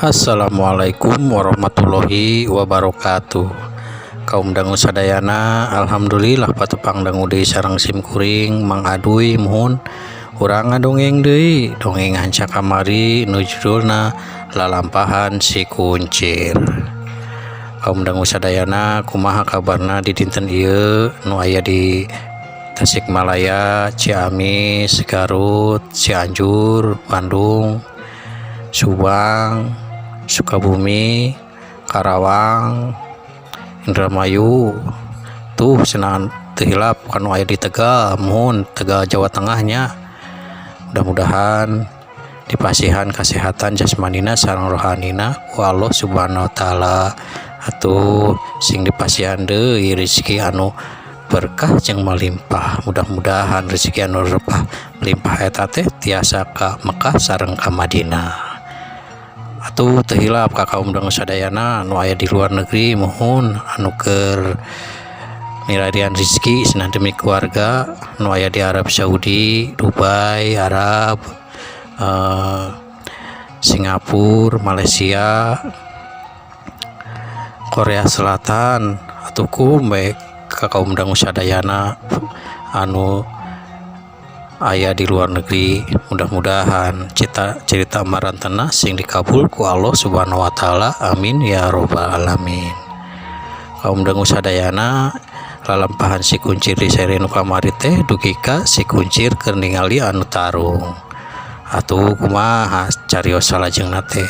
Assalamualaikum warahmatullahi wabarakatuh. Kaum dangu sadayana, alhamdulillah patepang dangu deui sareng simkuring Mang Aduy muhun urang ngadongeng deui dongeng hanca kamari nu judulna Lalampahan si Kuncir. Kaum dangu sadayana, kumaha kabarna di dinten ieu nu aya di Tasikmalaya, Ciamis, Garut, Cianjur, Bandung, Subang, Sukabumi, Karawang, Indramayu, tuh senang tehilap kan aya di Tegal, mohon Tegal Jawa Tengahnya. Mudah-mudahan dipasihan kesehatan jasmanina sareng rohanina ku Allah Subhanahu wa taala, atuh sing dipasihan deui rezeki anu berkah jeung malimpah. Mudah-mudahan rezeki anu repah melimpah eta teh tiasa ka Mekah sareng ka Madinah. Atuh tehilap ka kaum dangu sadayana anu aya di luar negeri, mohon anu keur milarian rezeki cenah demi keluarga anu aya di Arab Saudi, Dubai, Arab, Singapura, Malaysia, Korea Selatan, atuh kumbe ka kaum dangu sadayana anu aya di luar negeri. Mudah-mudahan cerita marantena sing dikabul ku Allah Subhanahu wa taala, amin ya robbal alamin. Kaum dangu sadayana, lalampahan si kuncir di seri nu kamari teh dugi ka si kuncir keur ningali anu tarung. Atuh kumaha carios salajengna teh?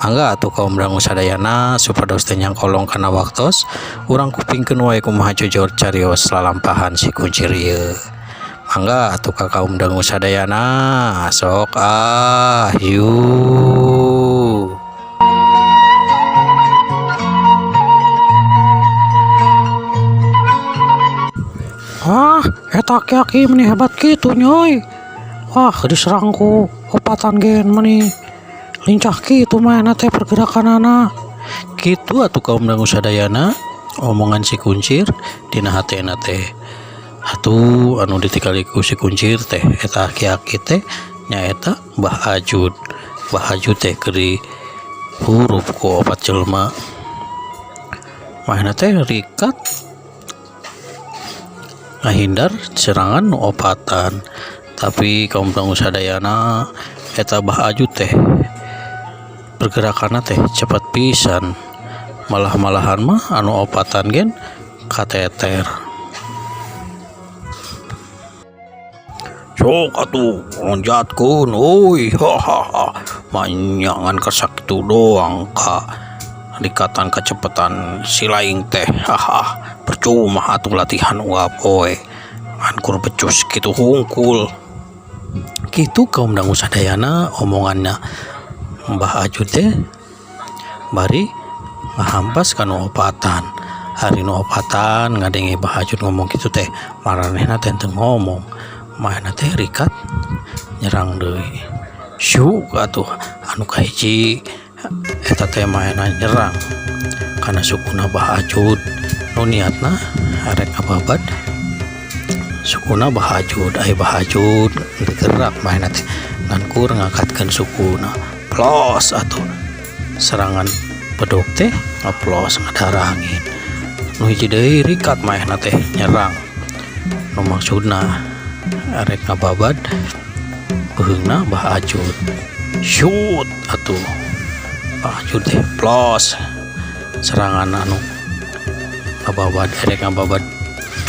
Mangga atuh kaum dangu sadayana supados teu nyangkolong kana waktos, urang kupingkeun wae kumaha jujur carios lalampahan si kuncir ieu. Mangga atuh ka kaum dangu sadayana, sok yuk. Eta aki meni hebat kitu nyoy. Diserangku opatan gen meni lincah kitu mana teh pergerakanana. Kitu atuh kaum dangu sadayana, omongan si kuncir dina hatena teh. Atuh anu ditikali ku si kuncir teh eta aki-aki teh nyaeta Mbah Ajud. Mbah Ajud teh keur dihurup ku opat jelema. Mahna teh rikat ngahindar serangan nu opatan. Tapi kaum dangu sadayana, eta Mbah Ajud teh pergerakanna teh cepat pisan. Malahan mah anu opatan gen kateter. Sok atuh lonjatkeun euy, hahaha, manyangan kasakitu doang ka dikatan kecepatan si laing teh, haha, percuma atuh latihan uap poe ngankur becus kitu hungkul. Kitu kaum dangu sadayana omonganna Mbah Ajud teh bari ngahampas kana opatan. Hari nu opatan ngadenge Mbah Ajud ngomong kitu teh, maranehna teh teu ngomong. Mahna teh rikat nyerang deui. Syuk atuh anu kahiji eta teh mahna nyerang kana sukuna Mbah Ajud nu niatna arek ngababat sukuna Mbah Ajud. Ai Mbah Ajud gerak mahna teh ngankur ngangkatkeun sukuna. Plos atuh serangan pedok teh ngaplos ngadarah angin. Nu hiji deui rikat mahna teh nyerang nu maksudna arek ngababat beheungna Mbah Ajud. Shoot atuh Mbah Ajud teh plos serangan anu ngababat arek ngababat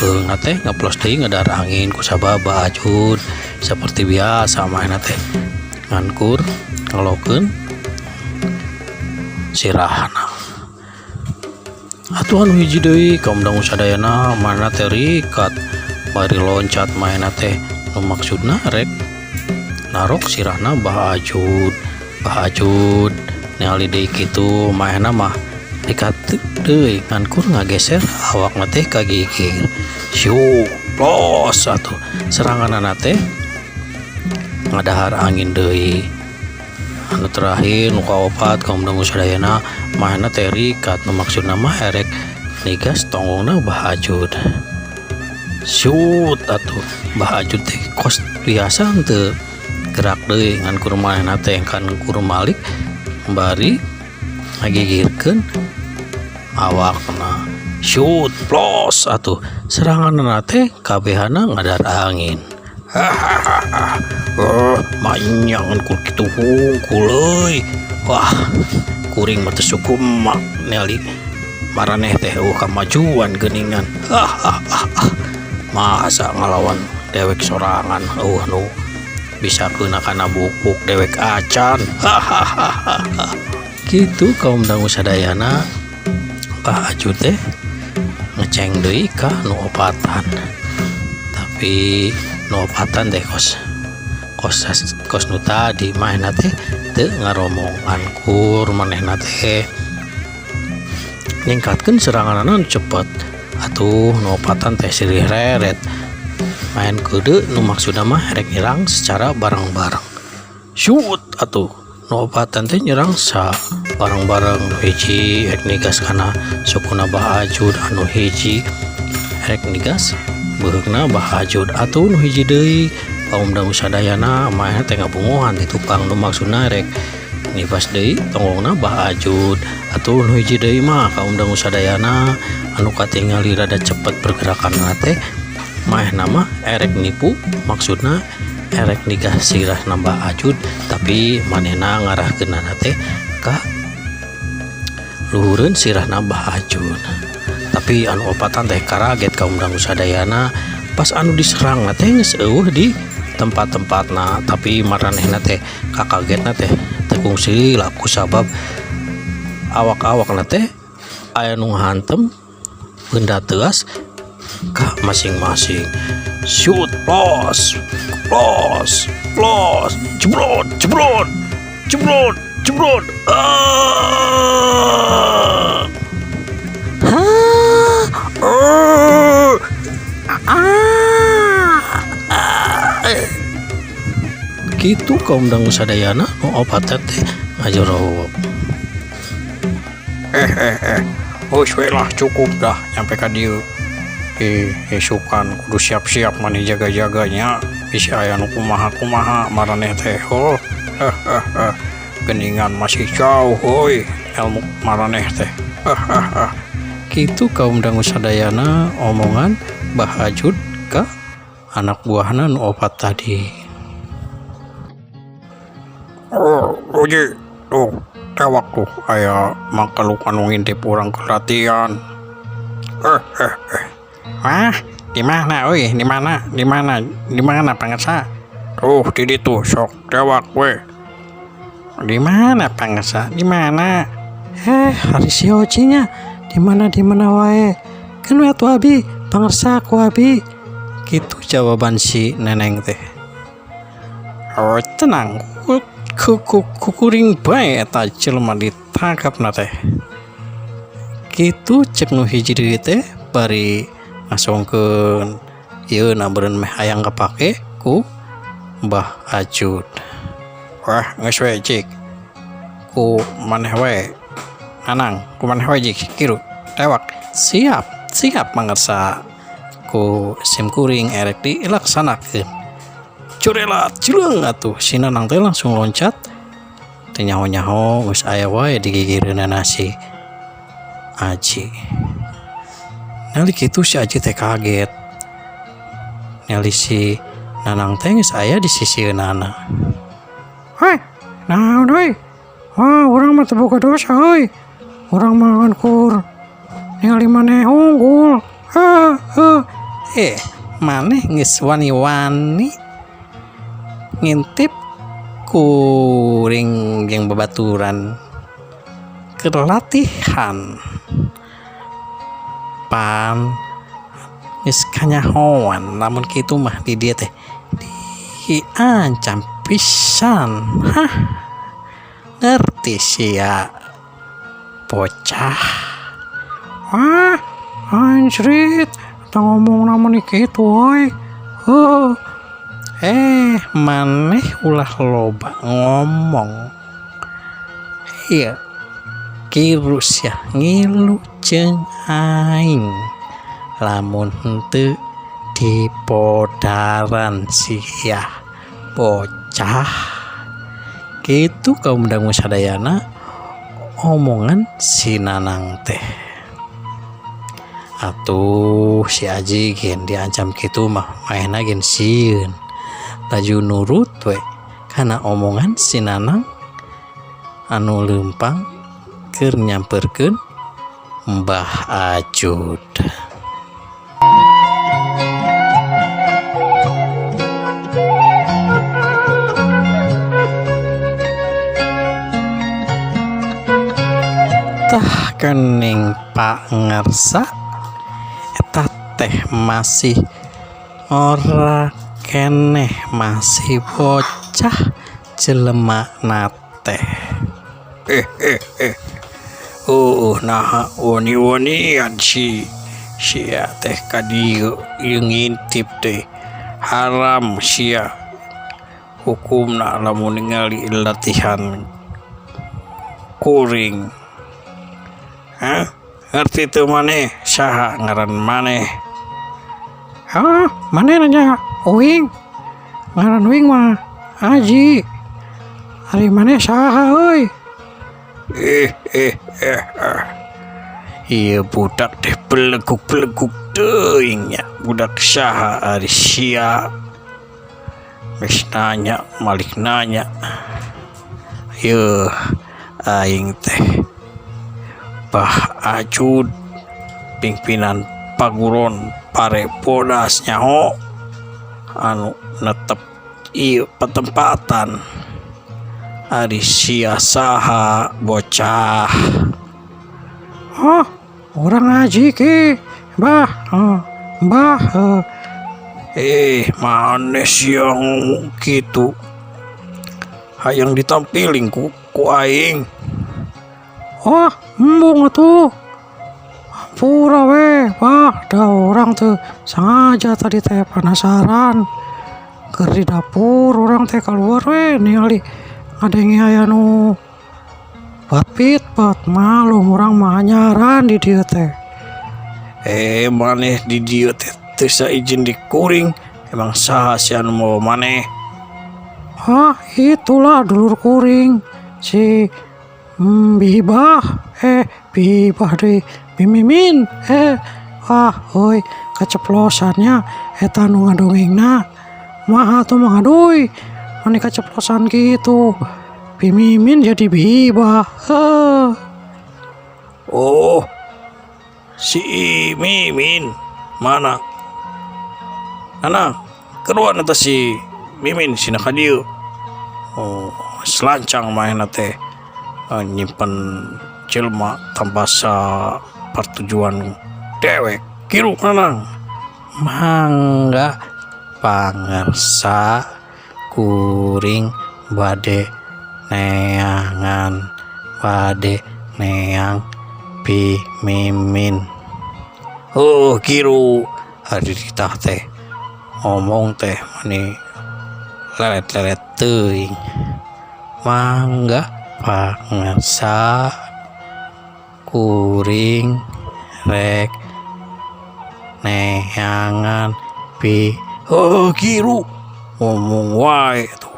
beheungna teh ngaplos deui ngadarah angin ku sabab Mbah Ajud seperti biasa mahna teh ngankur ngalokeun sirahna. Atuh anu hiji deui kaum dangu sadayana, mana teh rikat bari loncat mahna teh nu maksudna rek narok sirahna Mbah Ajud. Mbah Ajud ningali deui kitu mahna mah rikat deui ngankur ngageser awakna teh ka gigir. Syuk plos atuh seranganna teh ngadahar angin deui. Anu terakhir nu kaopat kaum dangu sadayana, mahna teh rikat nu maksudna mah erek nigas tonggongna Mbah Ajud. Shoot atuh Mbah Ajud teh kos biasa teu gerak deui ngan kurmana teh kan kur malik bari ngagigirkeun awakna. Shoot plos atuh serangan teh kabehana ngadar angin. Hahaha. Manyangan ku kitu hungkul euy. Wah, kuring mah teu sukumak neli maraneh teh kamajuan geuningan. Masa ngalawan dewek sorangan nu bisa kena kana bukuk dewek acan. Gitu kaum dangu sadayana Pak Aju teh ngeceng deui ka nu opatan. Tapi nu opatan teh kos nu tadi maena teh teu ngaromongan kur manehna teh ningkatkeun seranganna nu cepet. Atuh nu opatan teh silih reret main kode nu maksudna mah rek nyerang secara bareng-bareng. Shoot atuh nu opatan teh nyerang sa bareng-bareng. Nu hiji rek nigas kana sukuna Bah Ajud, anu hiji rek nigas beheukna Bah Ajud. Atuh nu hiji deui kaum dangu sadayana mah teh ngabunguhan di tukang nu maksudna rek nibas deui tonggongna Bah Ajud. Atuh nu hiji deui mah kaum dangu sadayana anu katingali rada cepet pergerakanna teh mah nama erek nipu, maksudna erek nigas sirah nambah Ajud tapi manehna ngarahkeunana teh ka luhureun sirah nambah Ajud. Tapi anu opatan teh karaget kaum dangu sadayana pas anu diserang teh geus eueuh di tempat-tempatna. Tapi maranehna teh kakagetna teh teu kungsi laku sabab awak-awakna teh aya nu ngahantem benda teas ka masing-masing. Shoot plos jebrot gitu kaum dangu sadayana nu opatan teh ngajorok. We lah cukup dah nyampe ka dieu. Esukan kudu siap-siap mani jaga-jaganya bisa aya nu kumaha maraneh teh. Geningan masih jauh euy ilmu maraneh teh. Kitu kaum dangu sadayana omongan Bah Ajud ka anak buahna nu opat tadi. Oje tuh tewak tuh aya mangkaluk anu ngintip urang ke latihan. Wah, di mana euy? Di mana pangasa? Tuh di ditu sok tewak we. Di mana pangasa? Di mana? Hari si ocinya di mana wae. Kan we atuh abi pangarsa ku abi. Gitu jawaban si neneng teh. Oh tenang, kuring bae eta jelema ditangkapna teh. Kitu cek nu hiji deui teh bari ngasongkeun ieu na beureun meh hayang kapake ku Bah Ajud. Wah geus we cik ku maneh wae anang ku maneh wae cik kiru tewak siap mangarsa ku sim kuring erek dilaksanakeun. Curelat cileung atuh si Nanang teh langsung loncat teu nyaho-nyaho geus aya wae digigireunana si Aji. Nali kitu si Aji teh kaget. Nali si Nanang teh geus aya di sisieunana. Hei, naon euy? Wah, urang mah teu boga dosa euy. Urang mah ngankur ningali maneh unggul. Maneh geus wani-wani ngintip kuring jeung babaturan keur latihan. Pan geus kanyahoan lamun kitu mah di dieu teh diancam pisan. Ngerti sia bocah. Wah, anjrit, teu ngomong namun kitu euy. Maneh ulah loba ngomong. Iya, kirus ya ngilu jeung aing. Lamun henteu dipodaran sia bocah. Kitu kaum dangu sadayana omongan si Nanang teh. Atuh si Aji gen diancam gitu mah mainna gen sieun. Laju nurut we karena omongan si Nanang anu lempang keur nyamperkeun Mbah Ajud. Tah kening pangarsa eta teh masih ora keneh masih bocah jelema nate. Nah wani-wanian si teh kadieu ieu ngintip teh haram sia hukumna lamun ningali latihan kuring. Ngerti tuh maneh saha ngaran maneh? Maneh nanya Uing, ngaran Uing mah Aji. Ari maneh saha euy? Iya budak teh beleguk teuing nya. Budak saha ari sia? Geus nanya malik nanya. Yeuh aing teh Mbah Ajud pimpinan paguron Parepodas nyaho anu netep ieu patempatan ari sia saha bocah. Orang Aji ki Mbah. Maneh yang gitu hayang ditampilin ku aing. Embung atuh. Pura we, da orang tuh sengaja tadi teh penasaran. Keur di dapur orang teh keluar we ningali ngadenge aya nu bat malum orang mah nyaran di dieu teh. Maneh di dieu teh teu saizin dikuring. Emang saha si anu mau maneh? Itulah dulur kuring si Bibah deh Bimimin. Hoi keceplosannya eta nu ngadongengna mah atuh mengaduy mani keceplosan gitu Bimimin jadi Bibah. Si Mimin mana? Nana keruan eta si Mimin sina ka dieu. Selancang maena teh nyimpen jelma tanpa sa pertujuan dewek kiru Nanang. Mangga pangarsa kuring bade neangan bade neang Bimimin. Kiru hari ditah teh ngomong teh mani lelet teuing. Mangga pangarsa kuring rek neangan kiru ngomong wae tuh.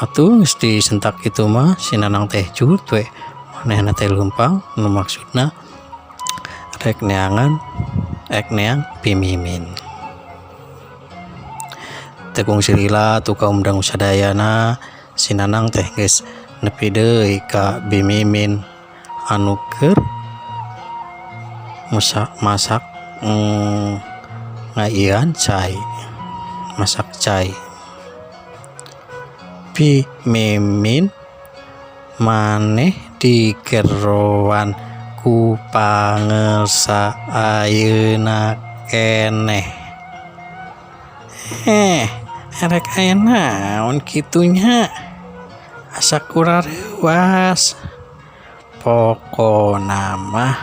Atuh geus disentak kitu mah si Nanang teh cut we manehna teh leumpang nu maksudna rek neangan neang Bimimin. Tekung silila tu kaum dangu sadayana si Nanang teh geus nepi deui ka Bimimin anu keur masak ngaian cai, masak cai. Bimimin maneh dikeroan ku pangarsa ayeuna keneh. Rek aya naon kitunya? Asa kurareuwas. Pokona mah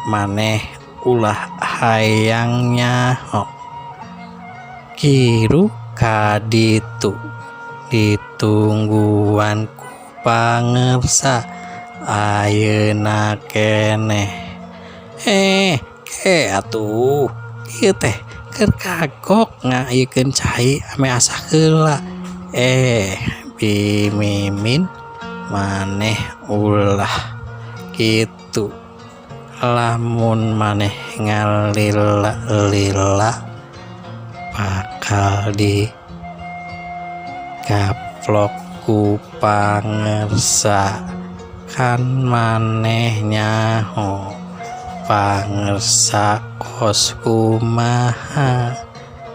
maneh ulah hayangnya kiru kaditu ditungguan ku pangarsa ayeuna keneh. Atuh ieu teh keur kagok ngayeukeun cai ame asa heula. Bimimin maneh ulah gitu, lamun maneh ngalila-lila bakal di gaplok ku pangersa. Kan maneh nyaho pangersa kos kumaha,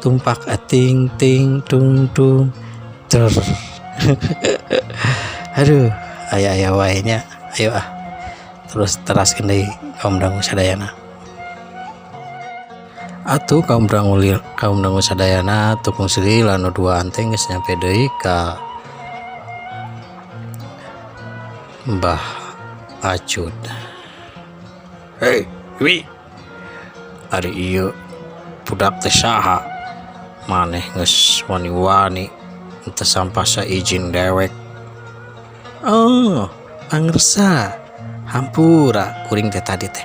tumpak ating ting tung tung ter. Aduh, aya wae nya. Ayo terus teraskeun deui kaum dangu sadayana. Atuh kaum dangu sadayana tukung sili lanu duaan teh geus nyampe deui ka Mbah Ajud. Hei, Wi. Ari ieu budak teh saha? Maneh geus wani-wani teu sampah saijin dewek. Oh, pangersa. Hampura kuring teh tadi teh.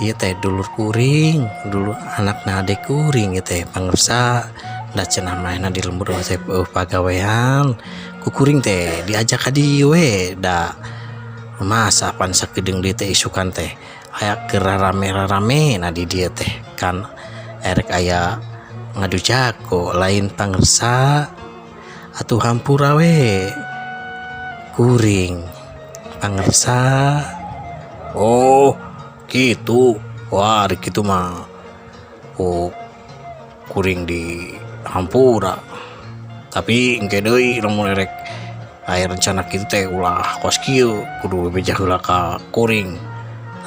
Ieu teh dulur kuring, dulu anakna adek kuring ieu teh pangersa. Da cenah maena di lembur teh pagawean. Ku kuring teh diajak ka dieu we da masa pan sakedeung dieu teh isukan teh aya keur rame-rame na di dieu teh kan erek aya ngadu jago lain pangersa. Atuh hampura we kuring pangersa. Oh gitu, wah kitu mah kuring di hampura. Tapi engke deui lamun erek aya rencana kitu teh ulah kos kieu kudu bebeja heula ka kuring.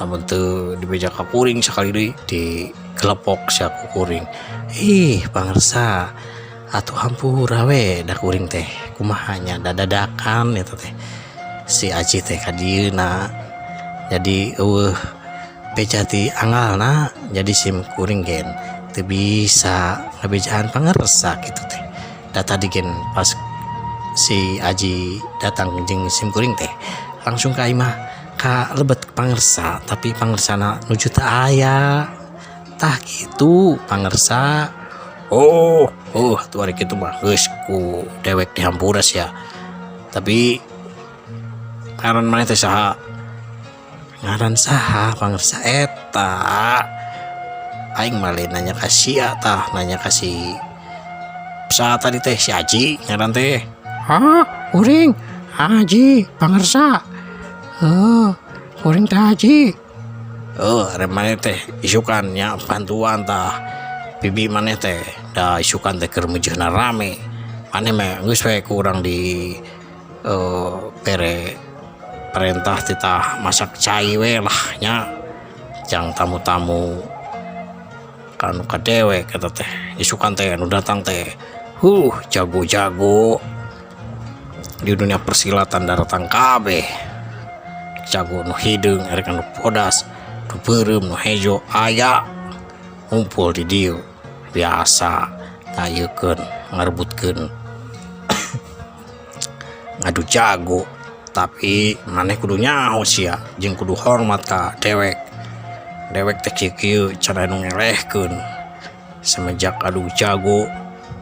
Lamun teu dibeja ka kuring sakali deui digelepok sia ku kuring. Ih pangersa, atuh hampura we da kuring teh kumaha nya dadakan eta teh si Aji teh ka dieuna. Jadi beja ti angalna jadi sim kuring gen teu bisa ngabejaan pangersa kitu teh. Da tadi gen pas si Aji datang jeung sim kuring teh langsung ka imah ka lebet pangersa, tapi pangersana nuju teu aya. Tah kitu pangersa. Oh tuh ari kitu mah geus ku dewek di hampura sia. Tapi ngaran maneh teh saha? Ngaran saha pangersa eta? Aing mah nanya ka sia tah, nanya ka si saha tadi teh si Aji ngaran teh. Hah, kuring Aji pangersa. Kuring teh Aji. Are maneh teh isukan nya bantuan tah. Bibi maneh teh da isukan teh keur meujeuhna rame. Maneh mah geus we kurang di pere perintah titah masak cai we lah nya. Jang tamu-tamu kanu kadewek eta teh isukan teh anu datang teh jago-jago di dunia persilatan daratan kabeh. Jago nu hideung erek anu podas, nu beureum nu hejo aya ngumpul di dieu. Biasa ngayeukeun ngarebutkeun ngadu jago. Tapi maneh kudu nyaho sia jeung kudu hormat ka dewek. Dewek teh kieu cara nu ngelehkeun. Semenjak adu jago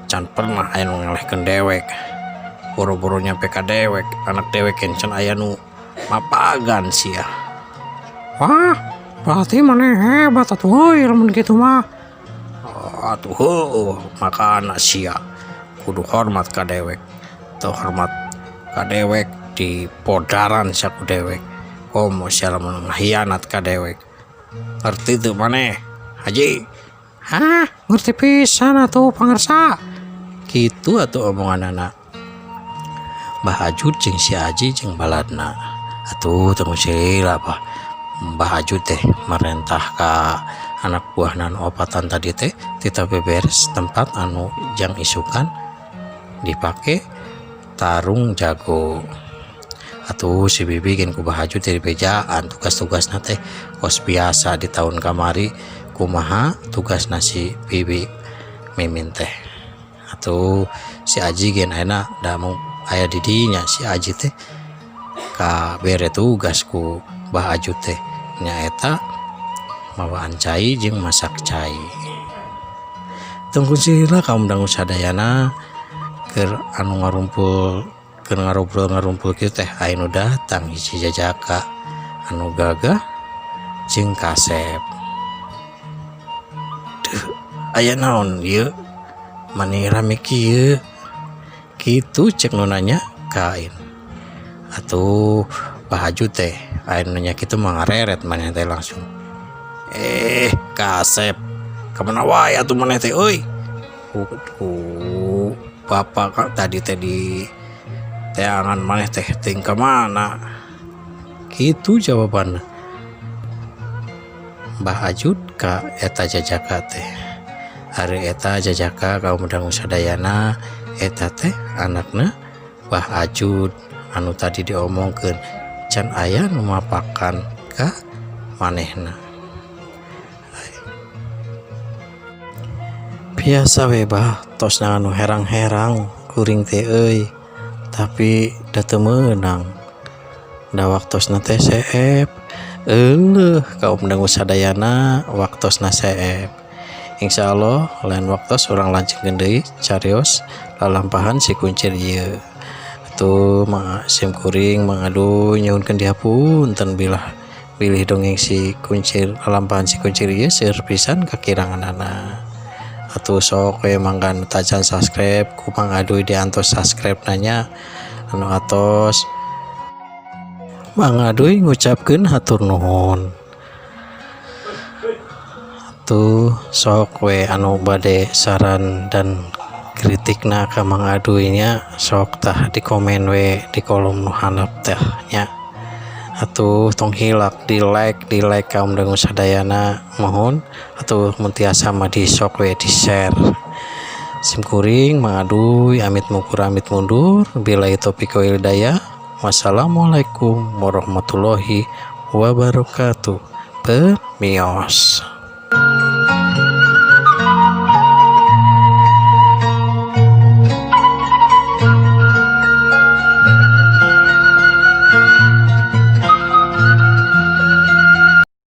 can pernah aya nu ngelehkeun dewek. Boro-boro nyampe ka dewek, anak dewek can aya nu mapagan sia. Wah, berarti maneh hebat atuh euy lamun kitu mah. Atuh heuh, makana sia kudu hormat ka dewek. Teu hormat ka dewek di podaran sia ku dewek. Komo sia lamun ngahianat ka dewek. Ngerti teu maneh, Haji? Hah, ngerti pisan atuh pangersa. Kitu atuh omonganana Mbah Ajud jeung si Aji jeung baladna. Atuh teu sila apa Mbah Ajud teh marentah ka anak buahna anu opatan tadi teh tita beberes tempat anu jang isukan dipake tarung jago. Atuh si bibi gen ku Mbah Ajud dari bejaan tugas-tugasna teh kos biasa di tahun kamari kumaha tugasna si bibi mimin teh. Atuh si Aji gen ayeuna da mau aya di dinya si Aji teh ka bere tugas ku Mbah Ajud teh nyaeta mawaan cai jeung masak cai. Tunggu sila kaum dangu sadayana keur anu ngarumpul keur ngarumpul kieu teh aya nu datang hiji jajaka anu gagah jeung Kasep. Duh, aya naon ieu? Mani rame kieu? Kitu cek nu nanya ka Ain. Atuh Bahaju teh aya nu nanya kitu mah ngareret maneh teh langsung. Kasep, kamana wae atuh maneh teh euy? Bapak kak tadi teh di teangan maneh teh ting ka mana? Kitu jawabanna. Mbah Ajud ka eta jajaka teh. Hari eta jajaka kaum dangu sadayana eta teh anakna Mbah Ajud anu tadi diomongkeun can aya nu mapakan ka manehna. Biasa we bah tos anu herang-herang kuring teh euy, tapi da teu meunang. Da waktosna teh seep. Kaum dangu sadayana waktosna seep. Insyaallah lain waktos urang lanjutkeun deui carios lalampahan si kuncir ieu. Atuh sim kuring mangadu nyuhunkeun dihapunten bilih dongeng si kuncir lalampahan si kuncir ieu seueur pisan kakiranganana. Atuh sok we mangga tajan subscribe ku mangadu diantos subscribe nanya anu atos mangaduy ngucapkeun hatur nuhun. Tuh sok we anu bade saran dan kritikna ka mangaduy nya sok tah di komen we di kolom nu handap teh nya. Atuh tong hilak di like kaum dangu sadayana mohon atuh mun tiasa mah di sok we di share. Sim kuring mangaduy amit mukur amit mundur billahi taufiq wal hidayah. Wassalamualaikum warahmatullahi wabarakatuh. Permios.